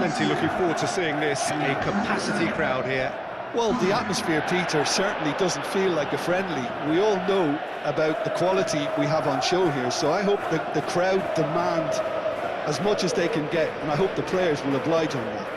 plenty looking forward to seeing this. A capacity crowd here. Well, the atmosphere, Peter, certainly doesn't feel like a friendly. We all know about the quality we have on show here, so I hope that the crowd demand as much as they can get, and I hope the players will oblige on that.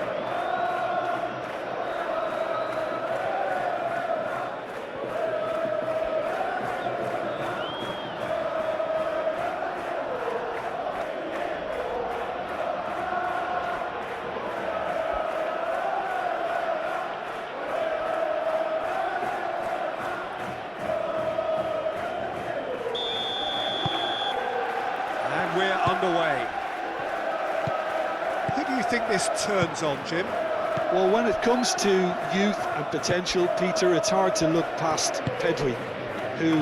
And we're underway. Who do you think this turns on, Jim? Well, when it comes to youth and potential, Peter, it's hard to look past Pedri, who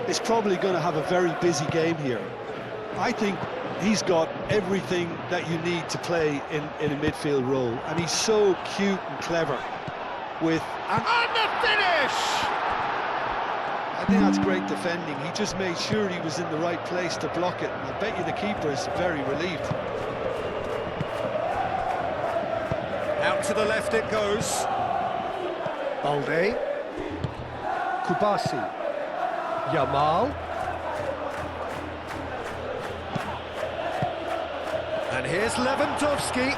is probably going to have a very busy game here. I think he's got everything that you need to play in a midfield role, and he's so cute and clever with... And the finish! I think that's great defending. He just made sure he was in the right place to block it, and I bet you the keeper is very relieved. Out to the left it goes. Balde. Kubasi. Yamal. And here's Lewandowski.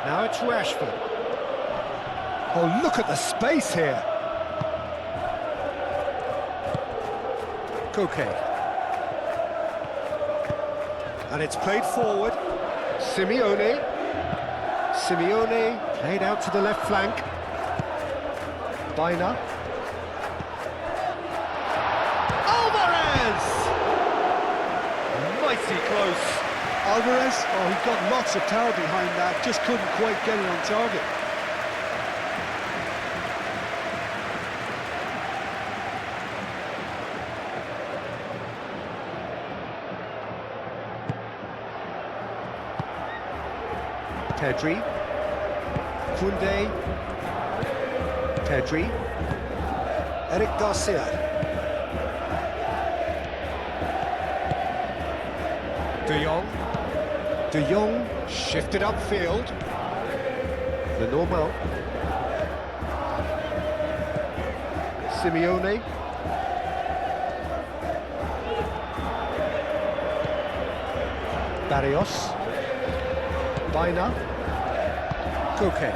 Now it's Rashford. Oh, look at the space here. Koke. And it's played forward. Simeone. Simeone played out to the left flank. Baina. Alvarez! Mighty close. Alvarez, oh, he got lots of power behind that, just couldn't quite get it on target. Pedri. Koundé. Pedri. Eric Garcia. De Jong. De Jong shifted upfield. The normal. Simeone. Barrios. Baina. Koke.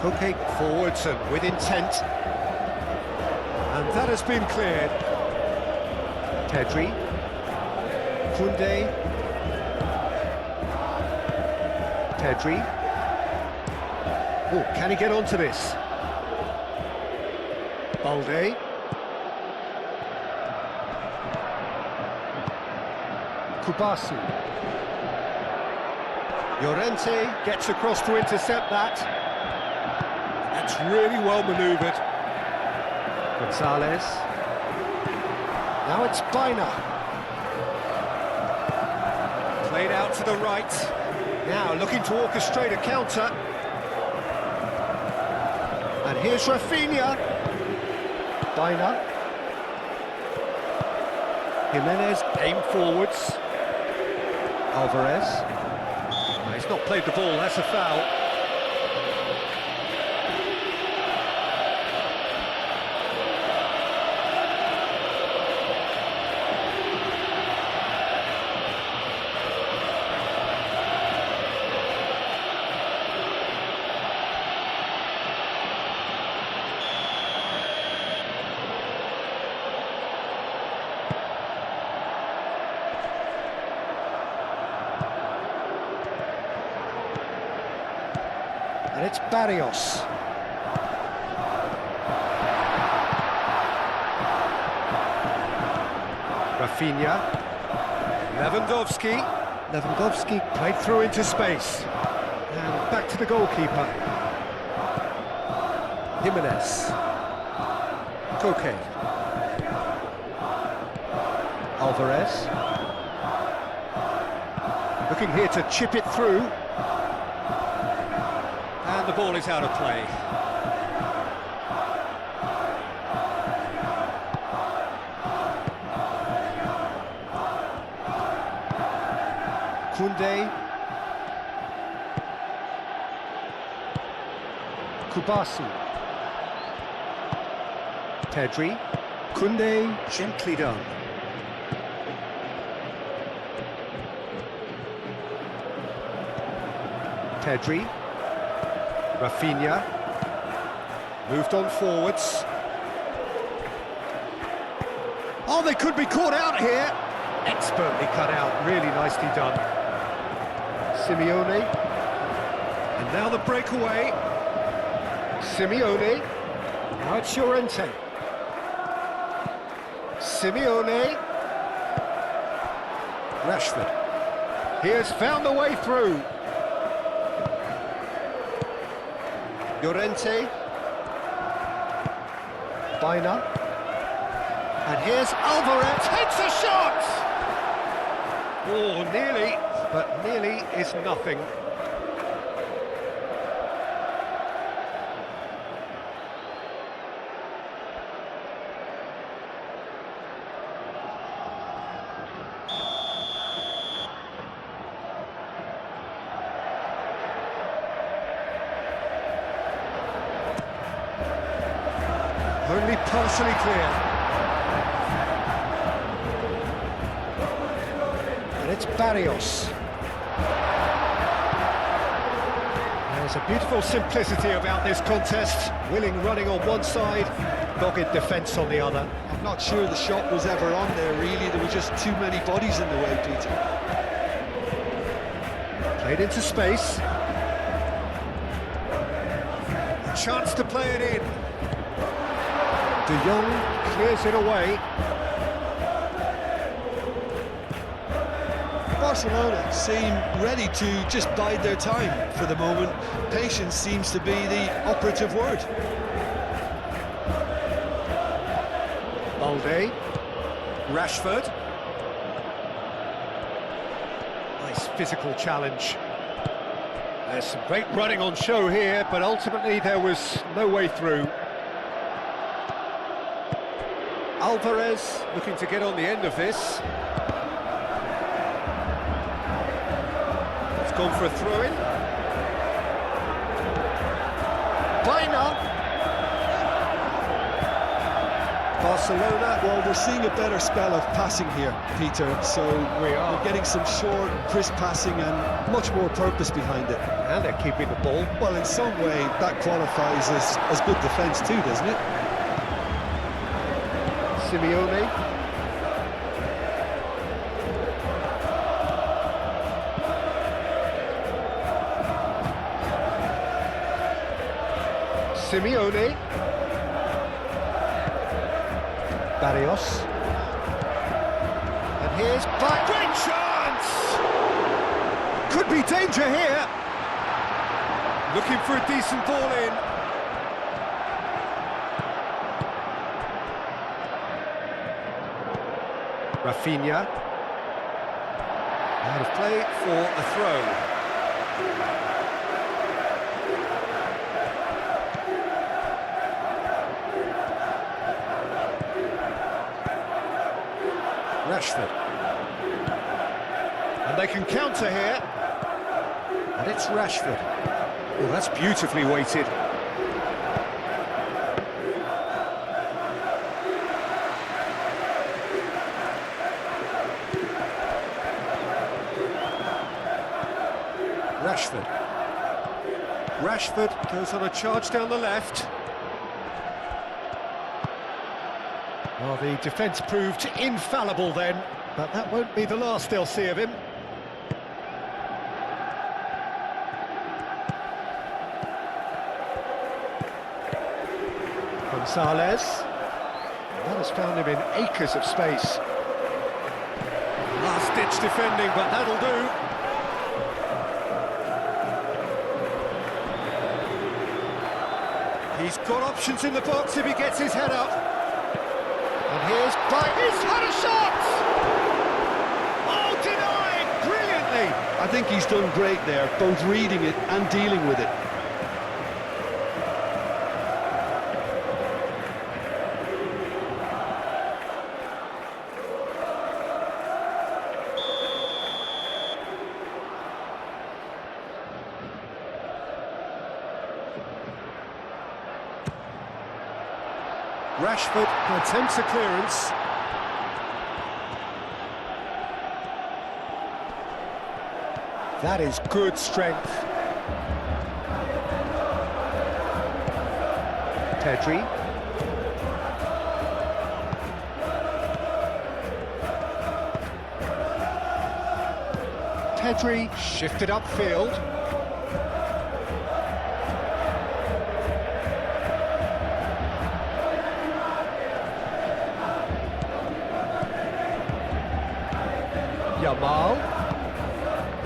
Koke forwards and with intent. And that has been cleared. Pedri. Koundé. Pedri. Oh, can he get onto this? Balde. Kubasi. Llorente gets across to intercept that. That's really well manoeuvred. Gonzalez. Now it's Baina. Played out to the right. Now looking to orchestrate a counter. And here's Rafinha. Baina. Jimenez aimed forwards. Alvarez. He's not played the ball, that's a foul. And it's Barrios. Rafinha. Lewandowski. Lewandowski played through into space. And back to the goalkeeper. Jimenez. Koke. Alvarez. Looking here to chip it through. And the ball is out of play. Koundé. Kubasu. Pedri. Koundé, gently done. Pedri. Rafinha. Moved on forwards. Oh, they could be caught out here. Expertly cut out, really nicely done. Simeone. And now the breakaway. Simeone. Now it's Llorente. Simeone. Rashford. He has found the way through. Llorente. Baina. And here's Alvarez. Takes a shot! Oh, nearly, but nearly is nothing. Only partially clear. And it's Barrios. There's a beautiful simplicity about this contest. Willing running on one side, dogged defence on the other. I'm not sure the shot was ever on there, really. There were just too many bodies in the way, Peter. Played into space. A chance to play it in. De Jong clears it away. Barcelona seem ready to just bide their time for the moment. Patience seems to be the operative word. Balde. Rashford. Nice physical challenge. There's some great running on show here, but ultimately there was no way through. Alvarez looking to get on the end of this. It's gone for a throw-in. Baina. Barcelona. Well, we're seeing a better spell of passing here, Peter, so we're getting some short, crisp passing and much more purpose behind it. And they're keeping the ball. Well, in some way, that qualifies as good defence too, doesn't it? Simeone. Simeone. Barrios. And here's back. Great chance! Could be danger here. Looking for a decent ball in. Rafinha. Out of play for a throw. Rashford. And they can counter here. And it's Rashford. Oh, that's beautifully weighted. Rashford. Rashford goes on a charge down the left. Well, the defence proved infallible then, but that won't be the last they'll see of him. Gonzalez. That has found him in acres of space. Last-ditch defending, but that'll do. He's got options in the box if he gets his head up. And he's had a shot! Oh, denied! Brilliantly! I think he's done great there, both reading it and dealing with it. Rashford attempts a clearance. That is good strength. Pedri. Pedri shifted upfield. Yamal.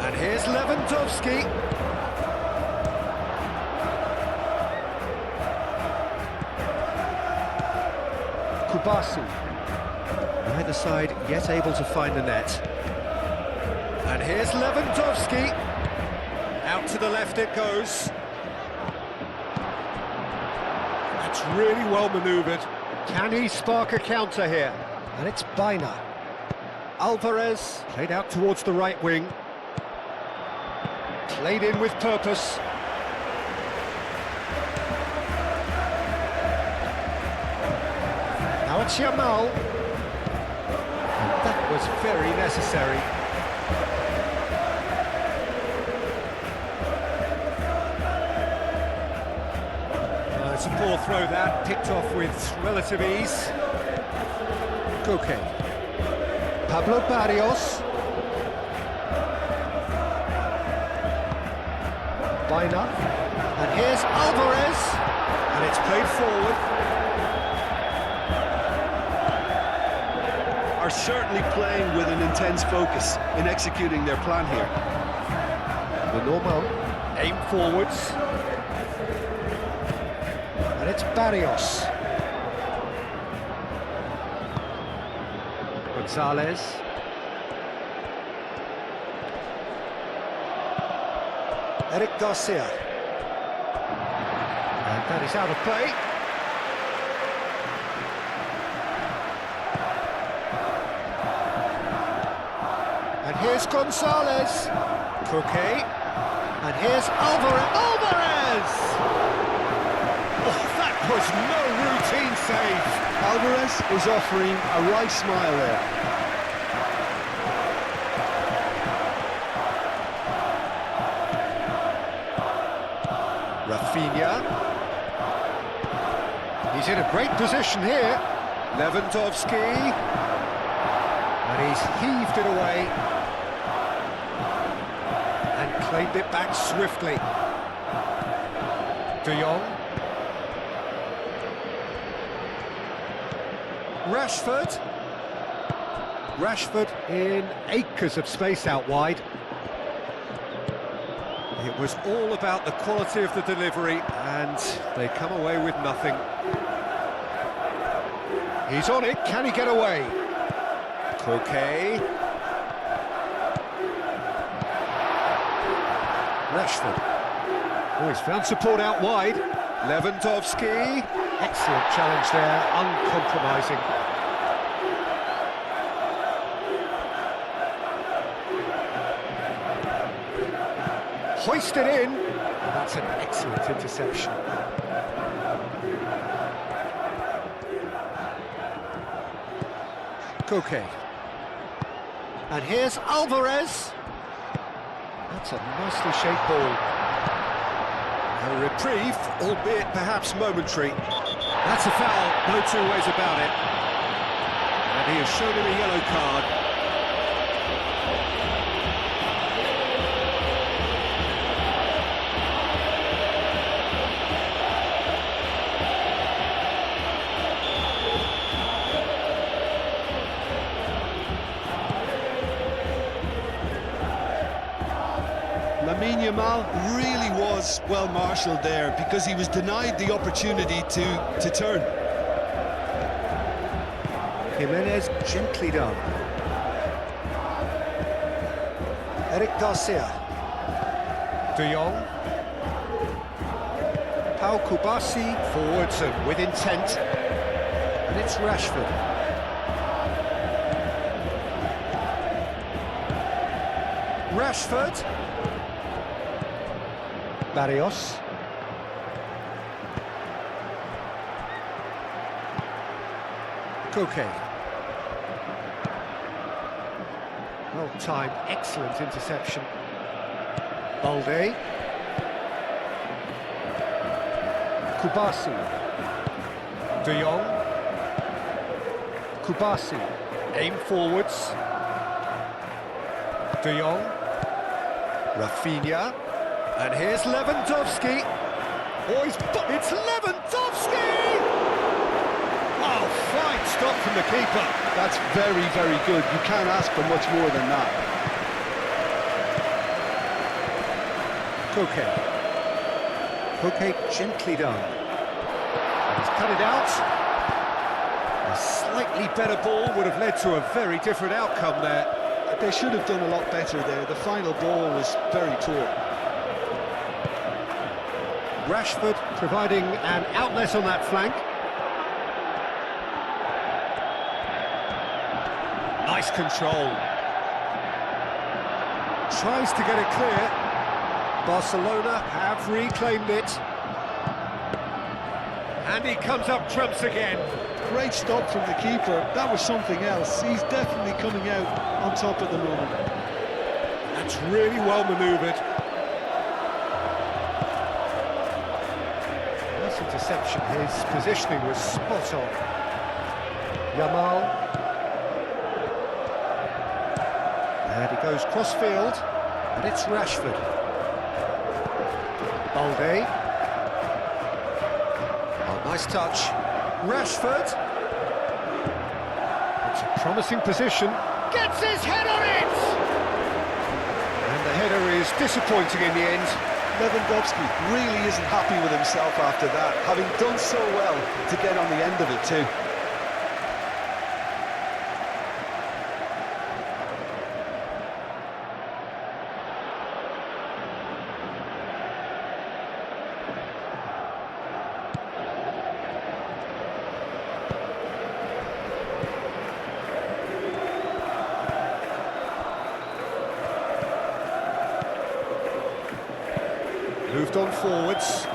And here's Lewandowski. Kubasi. Neither side yet able to find the net. And here's Lewandowski. Out to the left it goes. That's really well manoeuvred. Can he spark a counter here? And it's Baina. Alvarez played out towards the right wing. Played in with purpose. Now it's Yamal. And that was very necessary. It's a poor throw that, picked off with relative ease. Koke. Pablo Barrios. Baina. And here's Alvarez. And it's played forward. Are certainly playing with an intense focus in executing their plan here. The normal. Aim forwards. And it's Barrios. Gonzalez. Eric Garcia. And that is out of play. And here's Gonzalez. Koke. And here's Alvarez. Oh, that was no routine save. Alvarez is offering a right smile there. Rafinha. He's in a great position here. Lewandowski. And he's heaved it away. And claimed it back swiftly. De Jong. Rashford. Rashford in acres of space out wide. It was all about the quality of the delivery, and they come away with nothing. He's on it, can he get away? Koke. Rashford. Oh, he's found support out wide. Lewandowski. Excellent challenge there, uncompromising. Hoisted in. That's an excellent interception. Koke. And here's Alvarez. That's a nicely shaped ball. A reprieve, albeit perhaps momentary. That's a foul, no two ways about it. And he has shown him a yellow card. Lamine Yamal really was well marshalled there because he was denied the opportunity to turn. Jimenez gently done. Eric Garcia. De Jong. Pau Kubasi forwards and with intent. And it's Rashford. Rashford. Barrios. Koke. Well timed, excellent interception. Balde. Kubasi. De Jong. Kubasi. Aim forwards. De Jong. Rafinha. And here's Lewandowski. Oh, it's Lewandowski! Oh, fine stop from the keeper. That's very, very good. You can't ask for much more than that. Koke gently done. And he's cut it out. A slightly better ball would have led to a very different outcome there. They should have done a lot better there. The final ball was very poor. Rashford providing an outlet on that flank. Nice control. Tries to get it clear. Barcelona have reclaimed it. And he comes up trumps again. Great stop from the keeper. That was something else. He's definitely coming out on top at the moment. That's really well manoeuvred. Nice interception. His positioning was spot on. Yamal. And he goes cross-field, and it's Rashford. Balde. Oh, nice touch. Rashford. It's a promising position. Gets his head on it! And the header is disappointing in the end. Lewandowski really isn't happy with himself after that, having done so well to get on the end of it too. Moved on forwards.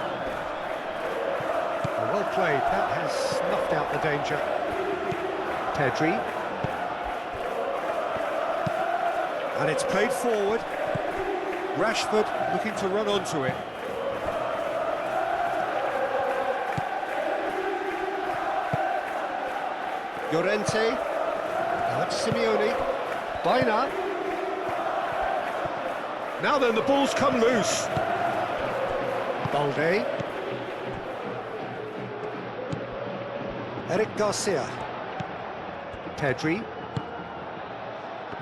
Well played, that has snuffed out the danger. Pedri. And it's played forward. Rashford looking to run onto it. Llorente. Now it's Simeone. Baina. Now then, the ball's come loose. Balde. Eric Garcia. Pedri.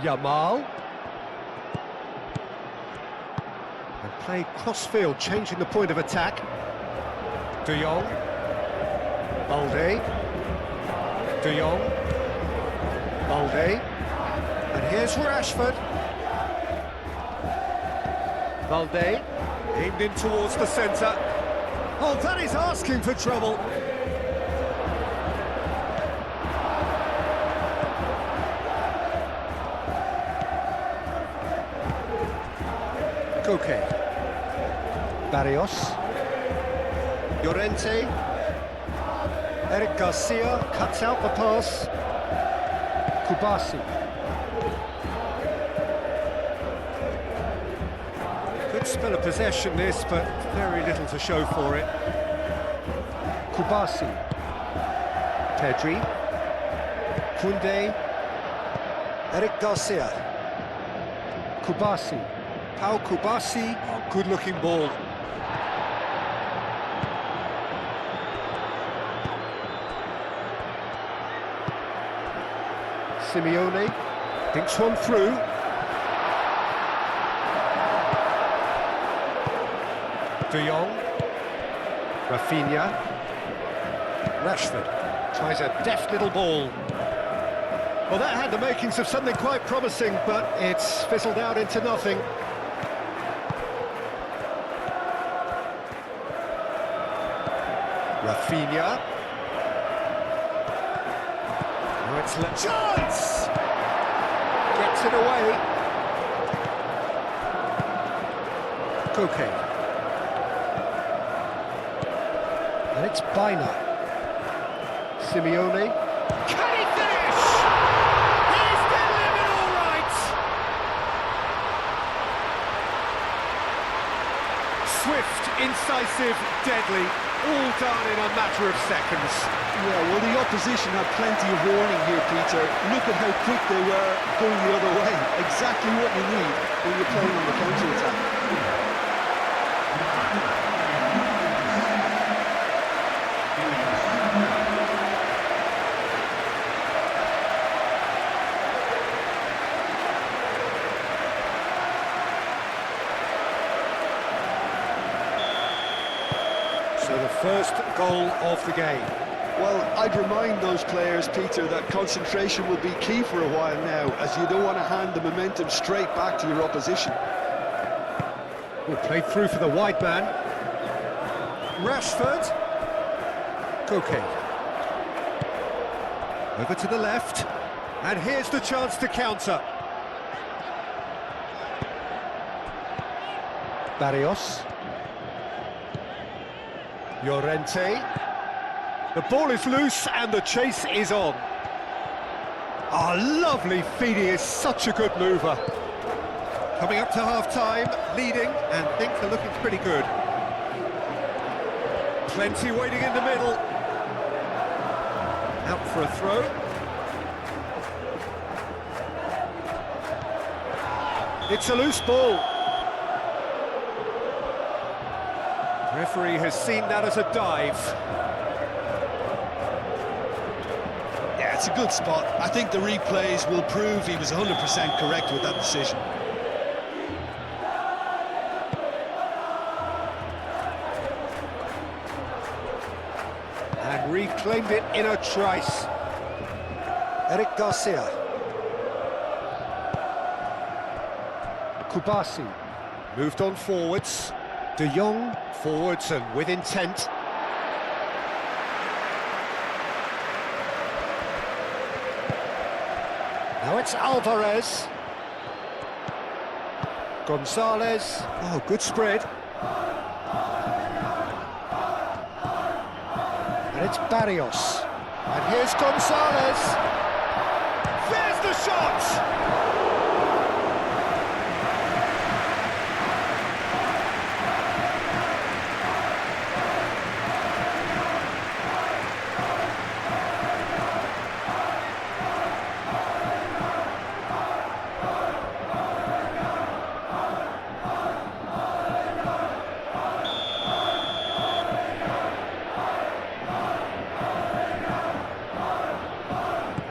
Yamal. And played cross-field, changing the point of attack. De Jong. Balde. De Jong. Balde. And here's Rashford. Balde. Aimed in towards the centre. Oh, that is asking for trouble. Koke. Barrios. Llorente. Eric Garcia cuts out the pass. Kubasi. Good spell of possession this, but very little to show for it. Kubasi. Pedri. Koundé. Eric Garcia. Kubasi. Pau Kubasi. Oh, good-looking ball. Simeone thinks one through. De Jong, Rafinha, Rashford tries a deft little ball. Well, that had the makings of something quite promising, but it's fizzled out into nothing. Rafinha. Now it's chance! Gets it away. Koke. And it's Baina. Simeone. Can he finish? He's delivered all right! Swift, incisive, deadly, all done in a matter of seconds. Yeah, well, the opposition had plenty of warning here, Peter. Look at how quick they were going the other way. Exactly what you need when you're playing on the counter-attack. So the first goal of the game. Well, I'd remind those players, Peter, that concentration will be key for a while now, as you don't want to hand the momentum straight back to your opposition. Well, played through for the wide man. Rashford. Koke. Over to the left. And here's the chance to counter. Barrios. Llorente. The ball is loose and the chase is on. Lovely feed, he is such a good mover. Coming up to half-time, leading, and things are looking pretty good. Plenty waiting in the middle. Out for a throw. It's a loose ball. Referee has seen that as a dive. Yeah, it's a good spot. I think the replays will prove he was 100% correct with that decision. And reclaimed it in a trice. Eric Garcia. Kubasi. Moved on forwards. De Jong forwards and with intent. Now it's Alvarez. Gonzalez. Oh, good spread. And it's Barrios. And here's Gonzalez. There's the shot!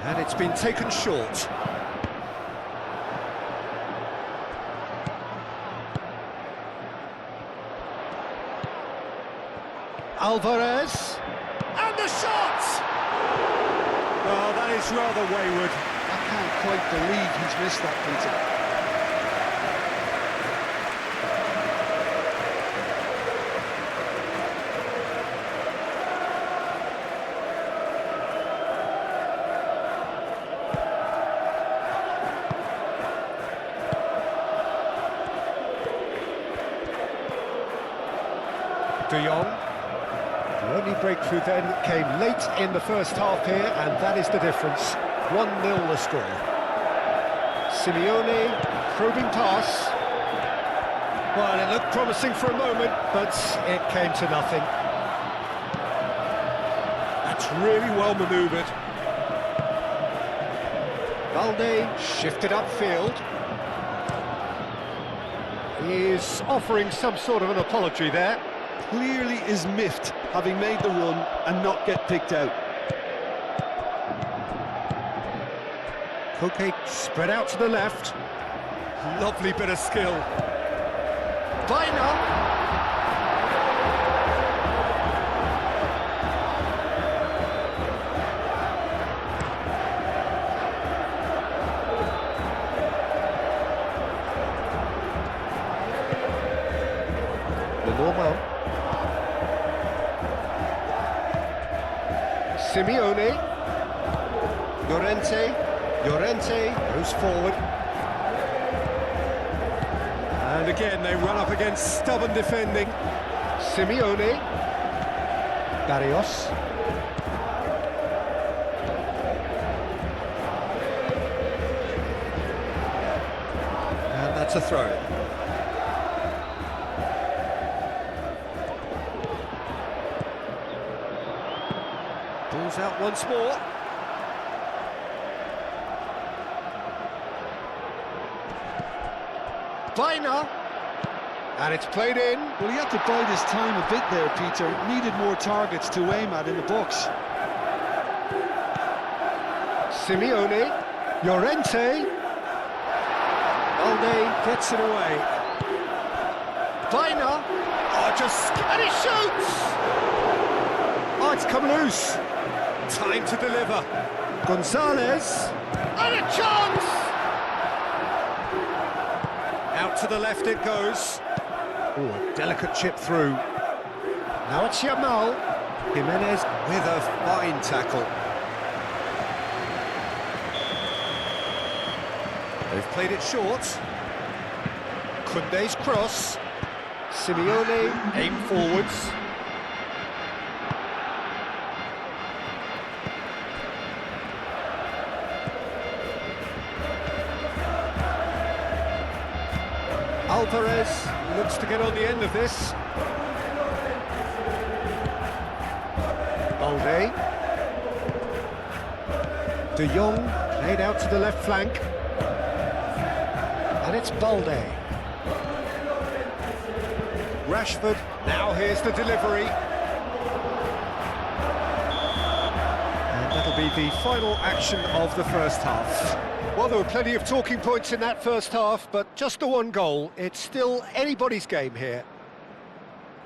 And it's been taken short. Alvarez. And the shot! Oh, that is rather wayward. I can't quite believe he's missed that, Peter. De Jong. The only breakthrough then came late in the first half here, and that is the difference. 1-0 the score. Simeone, probing pass. Well, it looked promising for a moment, but it came to nothing. That's really well manoeuvred. Valde shifted upfield. He's offering some sort of an apology there. Clearly is miffed, having made the run and not get picked out. Koke spread out to the left. Lovely bit of skill. Bina. Normal. Simeone. Llorente goes forward. And again they run up against stubborn defending. Simeone. Barrios. to throw. Ball's out once more. Biner. And it's played in. Well, he had to bide his time a bit there, Peter. Needed more targets to aim at in the box. Simeone. Llorente. Balde gets it away. Biner. Oh, and he shoots! Oh, it's come loose. Time to deliver. Gonzalez. And a chance! Out to the left it goes. Oh, a delicate chip through. Now it's Yamal. Jimenez with a fine tackle. They've played it short. Koundé's cross. Simeone aim forwards. Alvarez looks to get on the end of this. Balde. De Jong laid out to the left flank. And it's Balde. Rashford, now here's the delivery. And that'll be the final action of the first half. Well, there were plenty of talking points in that first half, but just the one goal. It's still anybody's game here.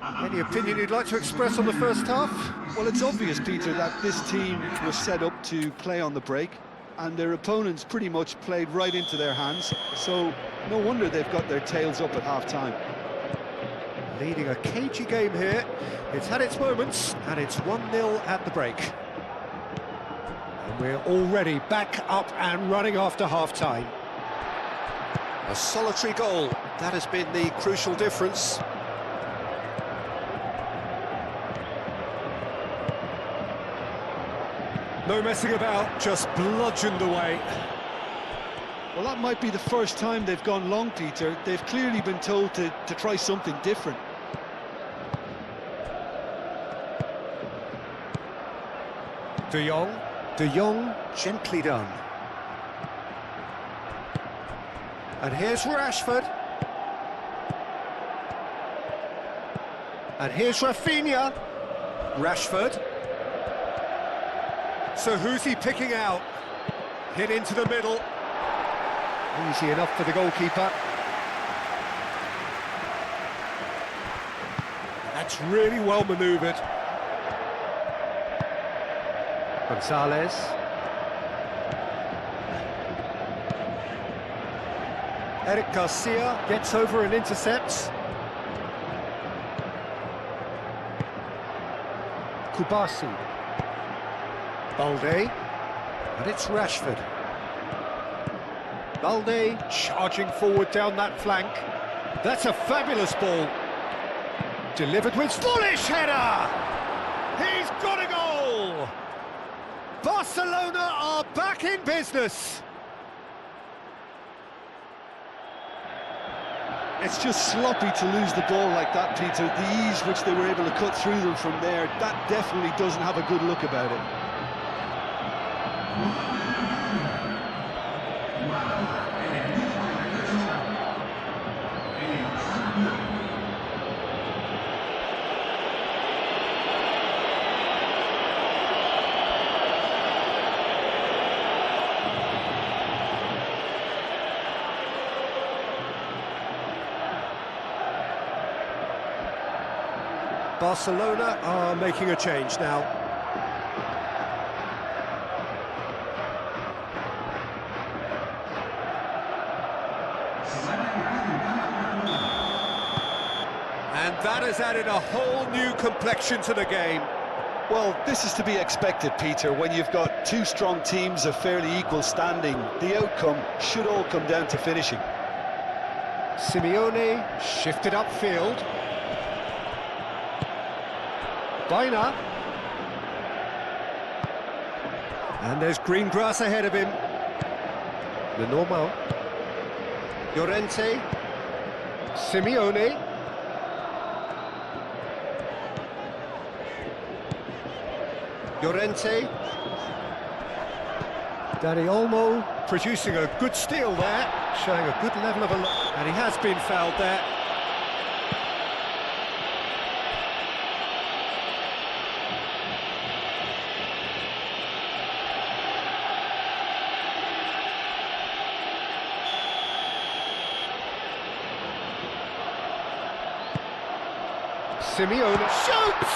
Any opinion you'd like to express on the first half? Well, it's obvious, Peter, that this team was set up to play on the break, and their opponents pretty much played right into their hands, so no wonder they've got their tails up at half-time. Leading a cagey game here. It's had its moments, and it's 1-0 at the break. And we're already back up and running after half-time. A solitary goal, that has been the crucial difference. No messing about, just bludgeoned away. Well, that might be the first time they've gone long, Peter. They've clearly been told to try something different. De Jong, gently done. And here's Rashford. And here's Rafinha. Rashford. So who's he picking out? Hit into the middle. Easy enough for the goalkeeper. That's really well manoeuvred. Gonzalez. Eric Garcia gets over and intercepts. Kubasi. Balde. And it's Rashford. Balde charging forward down that flank. That's a fabulous ball. Delivered with foolish header! He's got a goal! Barcelona are back in business. It's just sloppy to lose the ball like that, Peter. The ease which they were able to cut through them from there, that definitely doesn't have a good look about it. Barcelona are making a change now. And that has added a whole new complexion to the game. Well, this is to be expected, Peter. When you've got two strong teams of fairly equal standing, the outcome should all come down to finishing. Simeone shifted upfield. Biner. And there's green grass ahead of him. The normal. Llorente. Simeone. Llorente. Dani Olmo producing a good steal there, showing a good level of and he has been fouled there. Simeone shoots!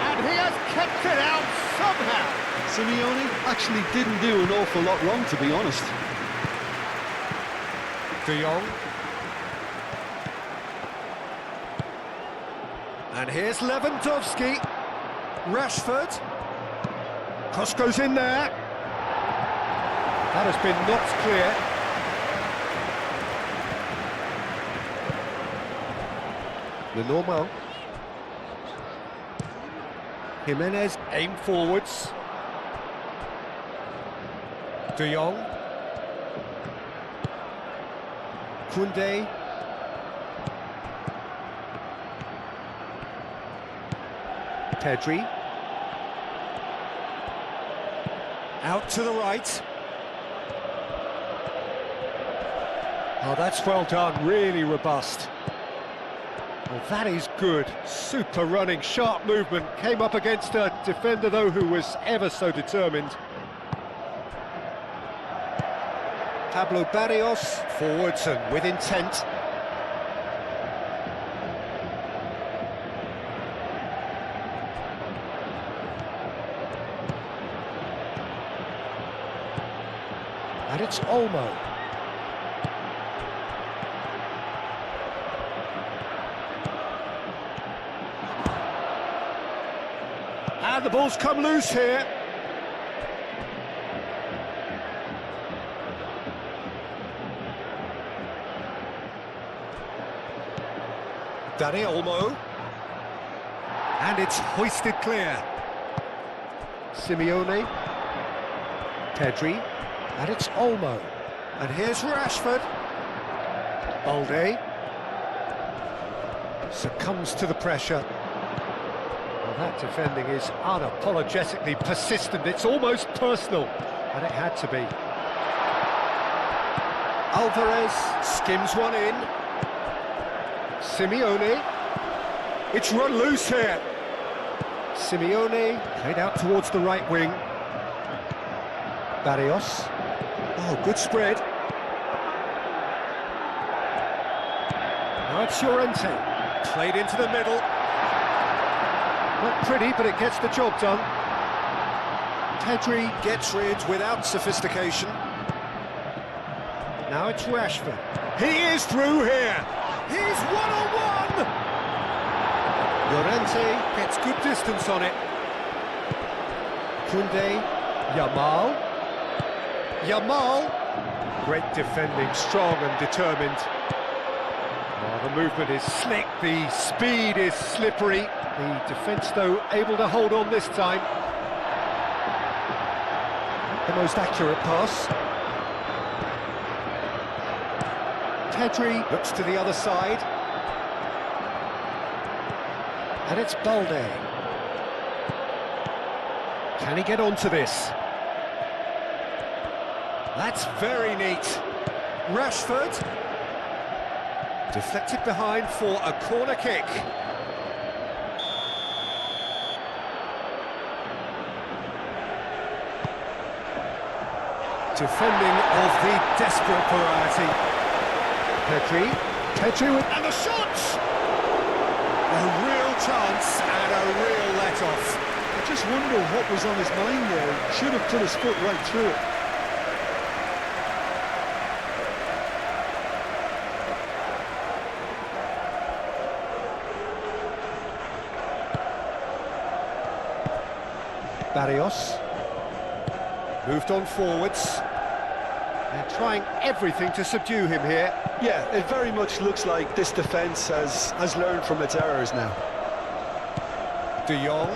And he has kept it out somehow. Simeone actually didn't do an awful lot wrong, to be honest. De Jong. And here's Lewandowski. Rashford. Cross goes in there. That has been knocked clear. Lenormand. Jimenez aim forwards. De Jong. Koundé. Pedri. Out to the right. Oh, that's well done, really robust. Well, that is good. Super running, sharp movement. Came up against a defender, though, who was ever so determined. Pablo Barrios, forwards and with intent. And it's Olmo. And the ball's come loose here. Dani Olmo. And it's hoisted clear. Simeone. Pedri. And it's Olmo. And here's Rashford. Balde. Succumbs to the pressure. Well, that defending is unapologetically persistent. It's almost personal. And it had to be. Alvarez skims one in. Simeone. It's run loose here. Simeone played out towards the right wing. Barrios. Oh, good spread. Now it's Llorente. Played into the middle. Not pretty, but it gets the job done. Pedri gets rid without sophistication. Now it's Rashford. He is through here. He's one-on-one! Llorente gets good distance on it. Koundé. Yamal. Great defending, strong and determined. Oh, the movement is slick, the speed is slippery. The defence, though, able to hold on this time. Not the most accurate pass. Pedri looks to the other side. And it's Balde. Can he get onto this? That's very neat. Rashford. Deflected behind for a corner kick. Defending of the desperate variety. Pedri with... And the shot! A real chance and a real let-off. I just wonder what was on his mind there. Should have put his foot right through it. Barrios. Moved on forwards. They're trying everything to subdue him here. Yeah, it very much looks like this defence has learned from its errors now. De Jong.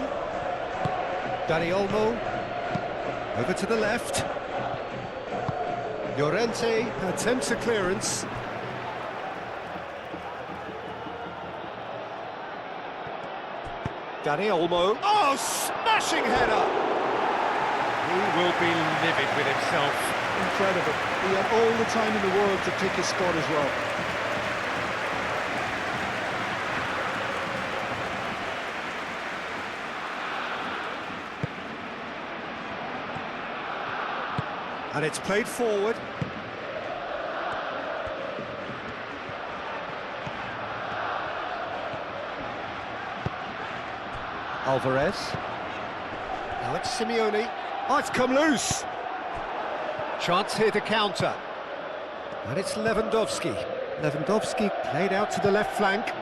Dani Olmo. Over to the left. Llorente attempts a clearance. Dani Olmo. Oh, smashing header! He will be livid with himself. Incredible. He had all the time in the world to pick his spot as well. And it's played forward. Alvarez. Now it's Simeone. Oh, it's come loose. Chance here to counter. And it's Lewandowski. Lewandowski played out to the left flank.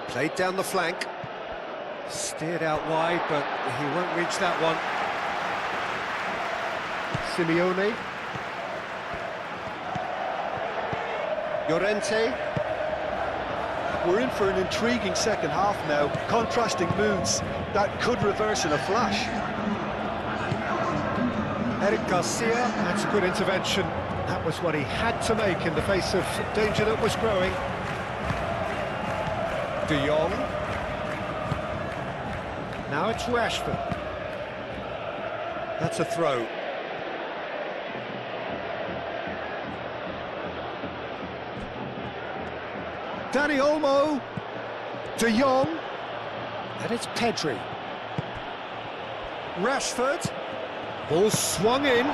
Played down the flank. Steered out wide, but he won't reach that one. Simeone. Llorente. We're in for an intriguing second half now. Contrasting moods that could reverse in a flash. Eric Garcia, that's a good intervention. That was what he had to make in the face of danger that was growing. De Jong. Now it's Rashford. That's a throw. Dani Olmo. De Jong. And it's Pedri. Rashford. Ball swung in.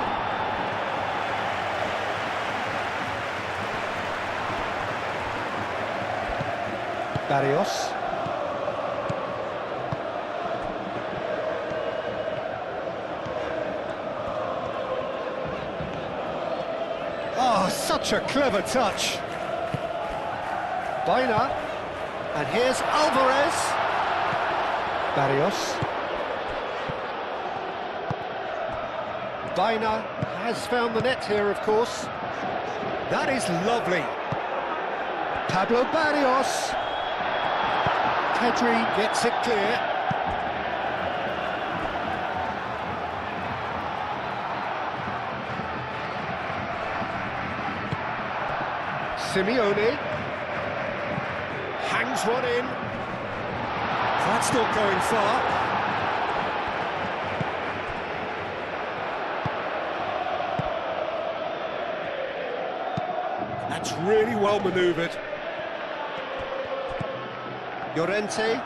Barrios. Oh, such a clever touch. Baina. And here's Alvarez. Barrios. Baina has found the net here, of course. That is lovely. Pablo Barrios. Pedri gets it clear. Simeone. Hangs one in. That's not going far. That's really well manoeuvred. Llorente.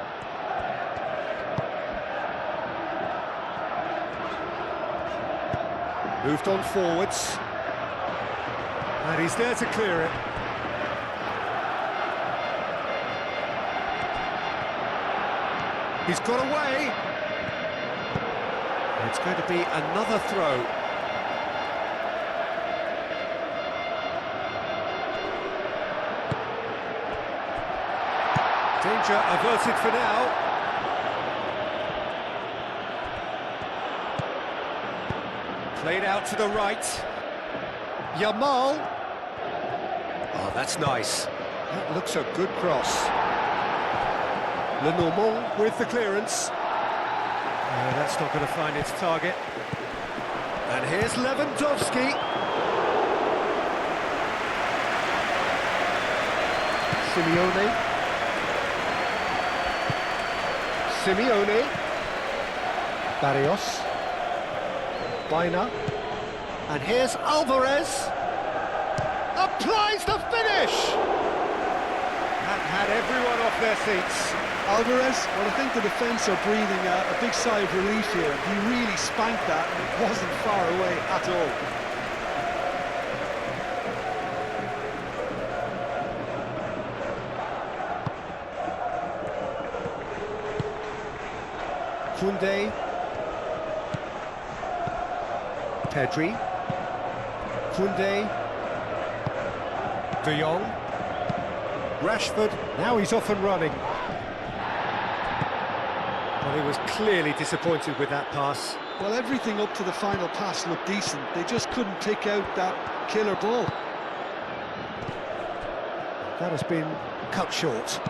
Moved on forwards. And he's there to clear it. He's got away. It's going to be another throw. Danger averted for now. Played out to the right. Yamal. Oh, that's nice. That looks a good cross. Lenormand with the clearance. That's not going to find its target. And here's Lewandowski. Simeone. Simeone. Barrios. Baina. And here's Alvarez. Applies the finish! That had everyone off their seats. Alvarez, well, I think the defence are breathing a big sigh of relief here. He really spanked that, and it wasn't far away at all. Koundé. Pedri. Koundé. De Jong. Rashford. Now he's off and running. Well, he was clearly disappointed with that pass. Well, everything up to the final pass looked decent. They just couldn't pick out that killer ball. That has been cut short.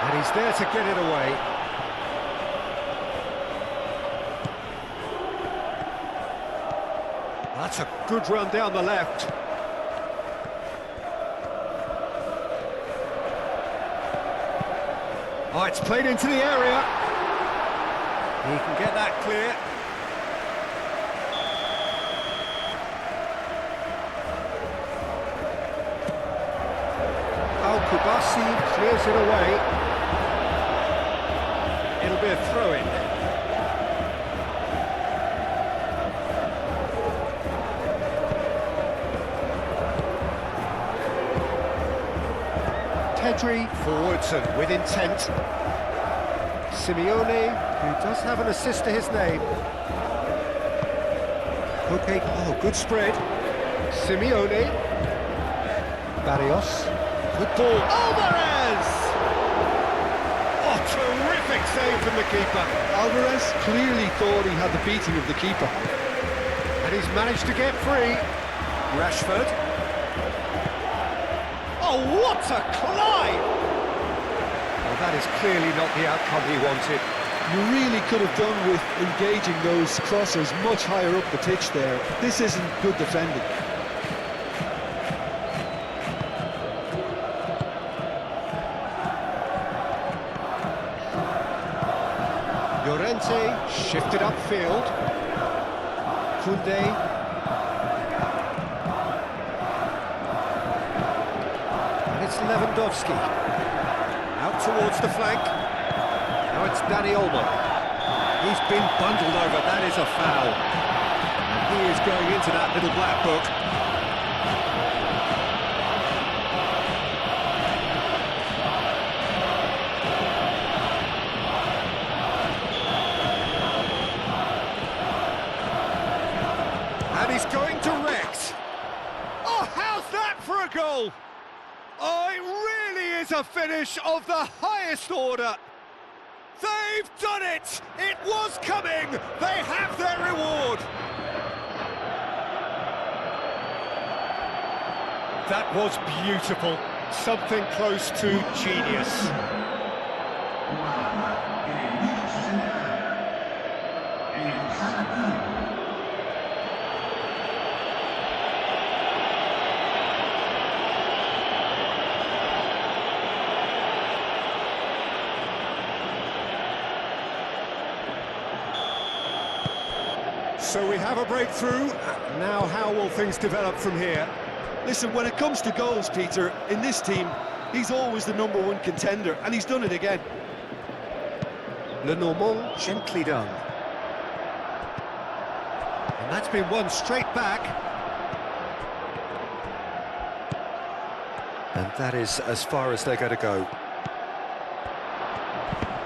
And he's there to get it away. That's a good run down the left. Oh, it's played into the area. He can get that clear. Kubasi clears it away. It'll be a throw-in. Pedri forwards and with intent. Simeone, who does have an assist to his name. Okay, oh, good spread. Simeone. Barrios. Good ball. Alvarez! Oh, terrific save from the keeper. Alvarez clearly thought he had the beating of the keeper. And he's managed to get free. Rashford. Oh, what a climb! Well, that is clearly not the outcome he wanted. You really could have done with engaging those crossers much higher up the pitch there. This isn't good defending. Llorente shifted upfield. Koundé. And it's Lewandowski. Out towards the flank. Now it's Dani Olmo. He's been bundled over, that is a foul. And he is going into that little black book. And he's going direct. Oh, how's that for a goal? Oh, it really is a finish of the highest order. They've done it! It was coming! They have their reward! That was beautiful. Something close to genius. So we have a breakthrough. Now how will things develop from here? Listen, when it comes to goals, Peter, in this team, he's always the #1 contender, and he's done it again. Lenormand, gently done. And that's been won straight back. And that is as far as they're going to go.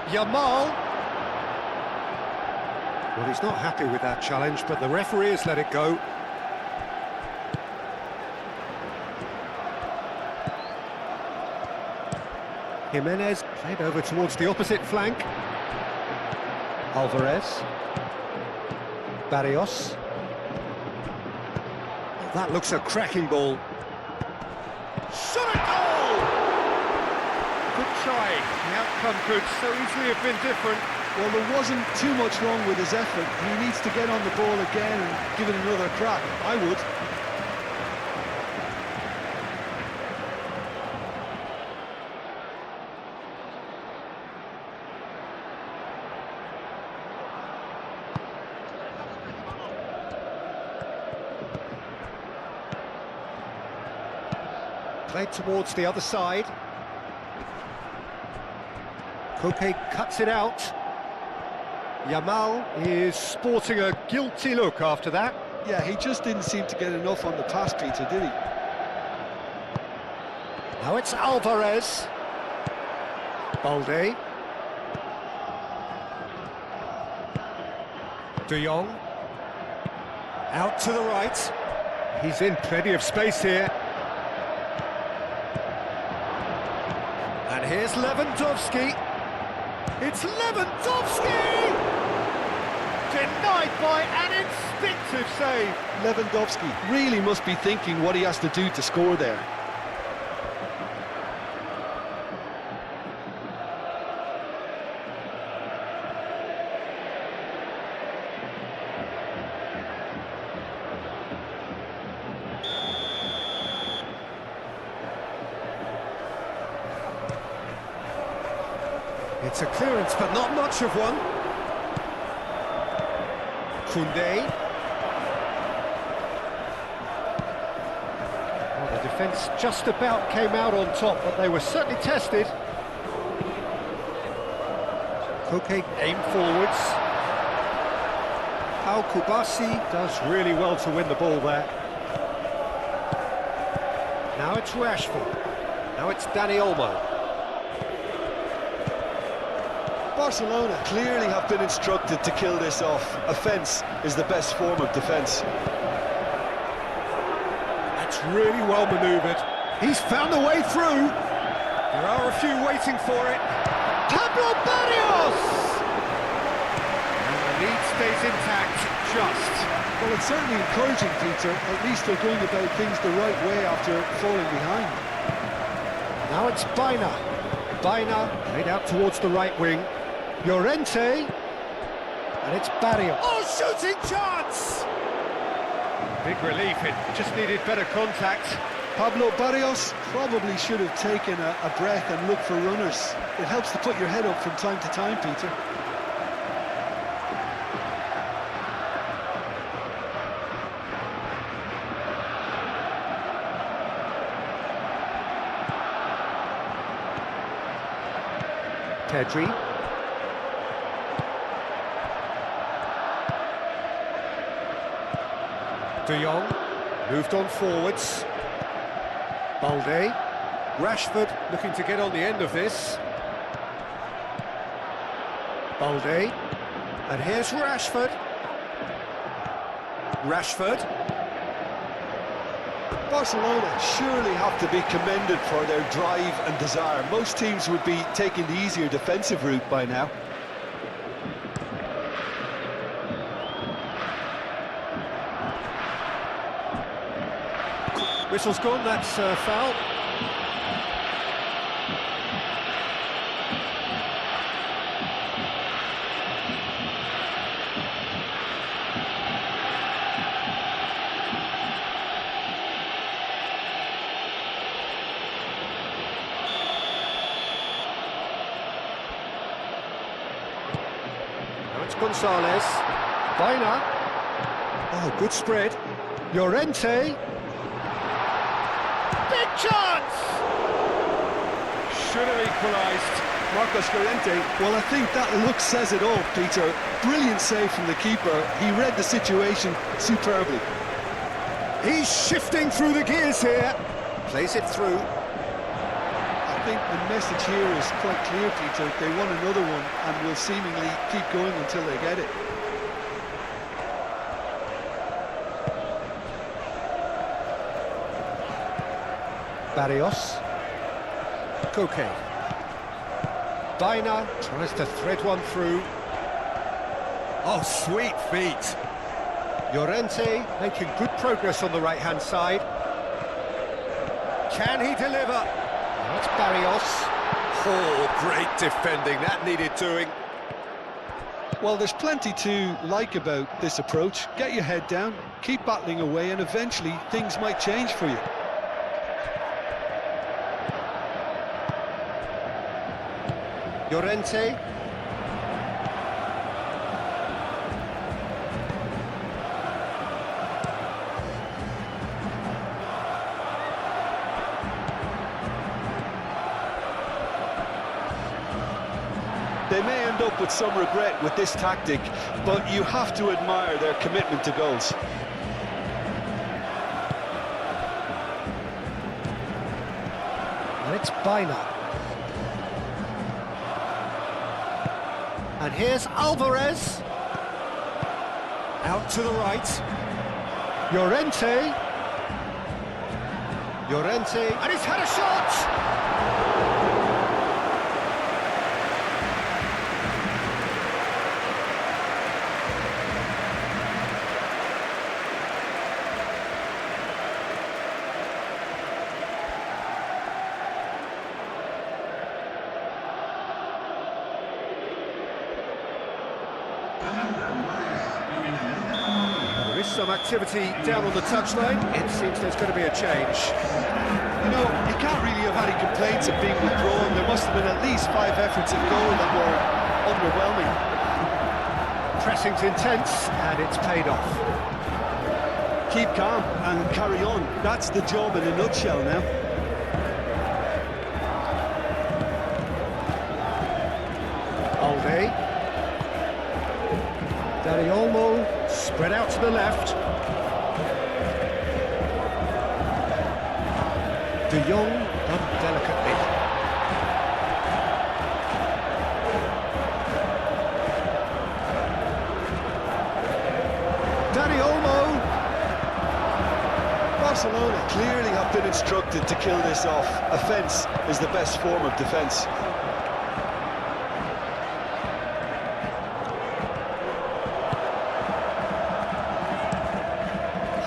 Yamal. Well, he's not happy with that challenge, but the referee has let it go. Jimenez played over towards the opposite flank. Alvarez. Barrios. Oh, that looks a cracking ball. Shot a goal! Good try. The outcome could so easily have been different. Well, there wasn't too much wrong with his effort. He needs to get on the ball again and give it another crack. I would. Played towards the other side. Koke cuts it out. Yamal is sporting a guilty look after that. Yeah, he just didn't seem to get enough on the pass, Peter, did he? Now it's Alvarez. Balde. De Jong. Out to the right. He's in plenty of space here. And here's Lewandowski. It's Lewandowski! Denied by an instinctive save. Lewandowski really must be thinking what he has to do to score there. It's a clearance, but not much of one. Koundé. Well, the defence just about came out on top, but they were certainly tested. Koke aimed forwards. Al Kubasi does really well to win the ball there. Now it's Rashford. Now it's Dani Olmo. Barcelona clearly have been instructed to kill this off. Offence is the best form of defence. That's really well manoeuvred. He's found a way through. There are a few waiting for it. Pablo Barrios! And the lead stays intact, just. Well, it's certainly encouraging, Peter. At least they're going about things the right way after falling behind. Now it's Baina. Baina laid out towards the right wing. Llorente. And it's Barrios. Oh, shooting chance! Big relief, it just needed better contact. Pablo Barrios probably should have taken a breath and looked for runners. It helps to put your head up from time to time, Peter. Pedri. De Jong moved on forwards. Balde. Rashford looking to get on the end of this. Balde. And here's Rashford. Rashford. Barcelona surely have to be commended for their drive and desire. Most teams would be taking the easier defensive route by now. Whistle's gone, that's foul. Now it's Gonzalez. Baina. Oh, good spread. Llorente. Big chance! Should have equalised. Marcos Llorente, well, I think that look says it all, Peter. Brilliant save from the keeper. He read the situation superbly. He's shifting through the gears here. Plays it through. I think the message here is quite clear, Peter. They want another one and will seemingly keep going until they get it. Barrios. Koke. Baina tries to thread one through. Oh, sweet feet. Llorente making good progress on the right-hand side. Can he deliver? Now it's Barrios. Oh, great defending. That needed doing. Well, there's plenty to like about this approach. Get your head down, keep battling away, and eventually things might change for you. Llorente. They may end up with some regret with this tactic, but you have to admire their commitment to goals. And it's Baina. And here's Alvarez. Out to the right. Llorente. Llorente. And he's had a shot! There is some activity down on the touchline. It seems there's going to be a change. You know, you can't really have any complaints of being withdrawn. There must have been at least 5 efforts at goal that were underwhelming. Pressing's intense, and it's paid off. Keep calm and carry on. That's the job in a nutshell now. Alde. Dani Olmo, spread out to the left. De Jong, done delicately. Dani Olmo. Barcelona clearly have been instructed to kill this off. Offence is the best form of defence.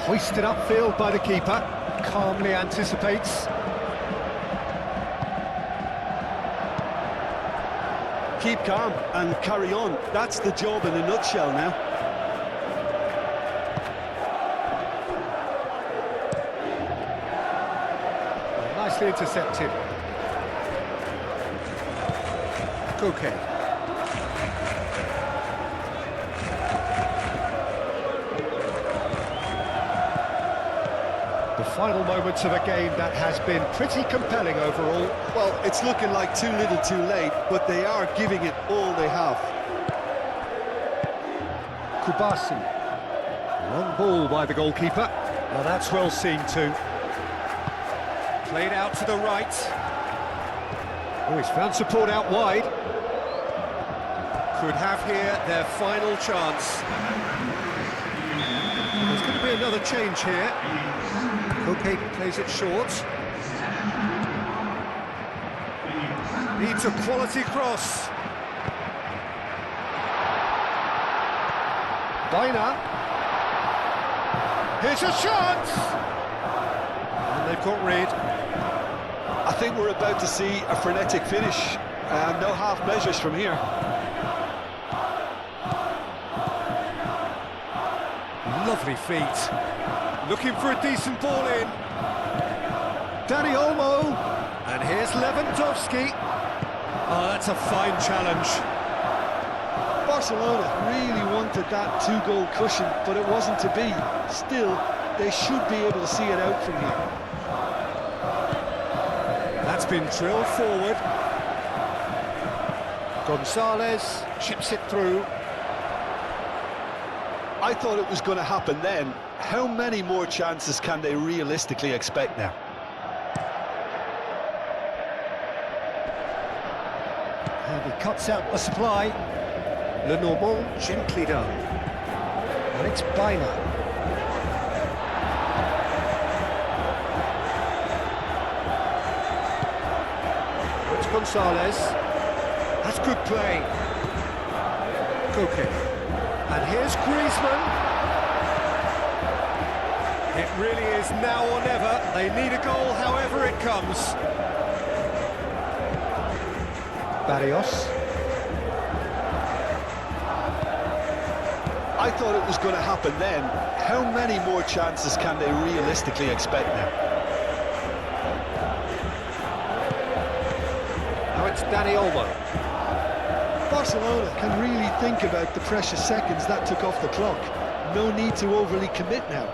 Hoisted upfield by the keeper, calmly anticipates. Keep calm and carry on. That's the job in a nutshell now. Nicely intercepted. Koke. The final moments of a game that has been pretty compelling overall. Well, it's looking like too little too late, but they are giving it all they have. Kubasi. Long ball by the goalkeeper. Well, that's well seen too. Played out to the right. Oh, he's found support out wide. Could have here their final chance. There's going to be another change here. Koke plays it short. Needs a quality cross. Baina. Here's a shot! And they've got rid. I think we're about to see a frenetic finish. No half measures from here. Lovely feet. Looking for a decent ball in. Dani Olmo. And here's Lewandowski. Oh, that's a fine challenge. Barcelona really wanted that 2-goal cushion, but it wasn't to be. Still, they should be able to see it out from here. That's been drilled forward. Gonzalez chips it through. I thought it was going to happen then. How many more chances can they realistically expect now? And he cuts out the supply. Lenormand gently done. And it's Baina. It's Gonzalez. That's good play. Koke. And here's Griezmann. It really is now or never. They need a goal however it comes. Barrios. I thought it was going to happen then. How many more chances can they realistically expect now? Now it's Dani Olmo. Barcelona can really think about the precious seconds that took off the clock. No need to overly commit now.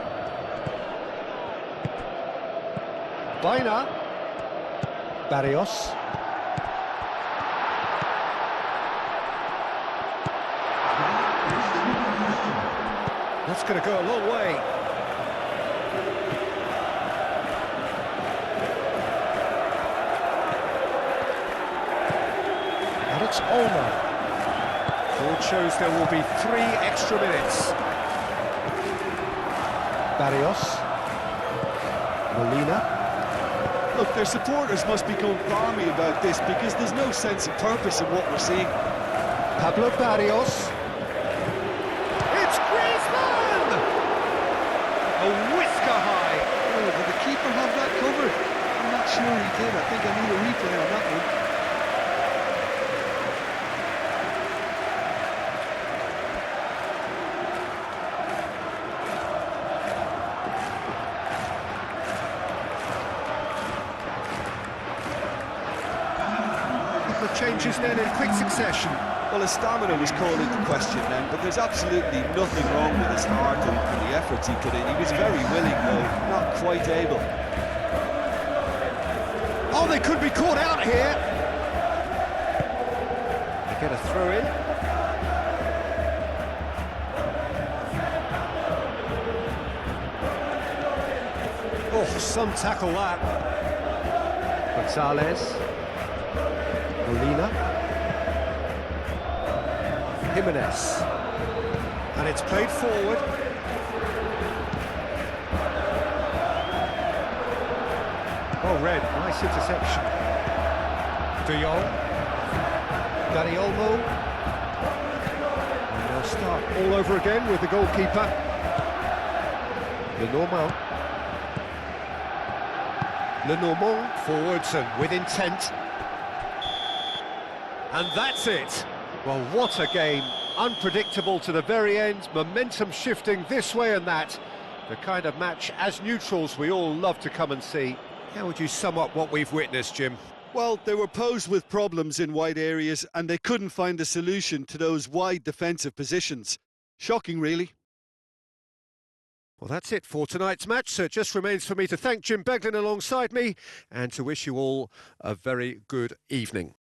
Baina. Barrios. That's going to go a long way. And it's Olmo. Board shows there will be 3 extra minutes. Barrios. Molina. Look, their supporters must be going balmy about this because there's no sense of purpose in what we're seeing. Pablo Barrios. It's Griezmann! A whisker high. Oh, did the keeper have that covered? I'm not sure he did. I think I need a replay on that one. changes then in quick succession. Well, his stamina was called into question then, but there's absolutely nothing wrong with his heart and the efforts he put in. He was very willing, though, not quite able. Oh, they could be caught out here. They get a throw in. Oh, some tackle that. Gonzalez. Molina. Jimenez. And it's played forward. Oh, Red, nice interception. De Jong. Dani Olmo. And they'll start all over again with the goalkeeper. Lenormand forwards and with intent. And that's it. Well, what a game. Unpredictable to the very end, momentum shifting this way and that. The kind of match, as neutrals, we all love to come and see. How would you sum up what we've witnessed, Jim? Well, they were posed with problems in wide areas and they couldn't find a solution to those wide defensive positions. Shocking, really. Well, that's it for tonight's match, so it just remains for me to thank Jim Beglin alongside me and to wish you all a very good evening.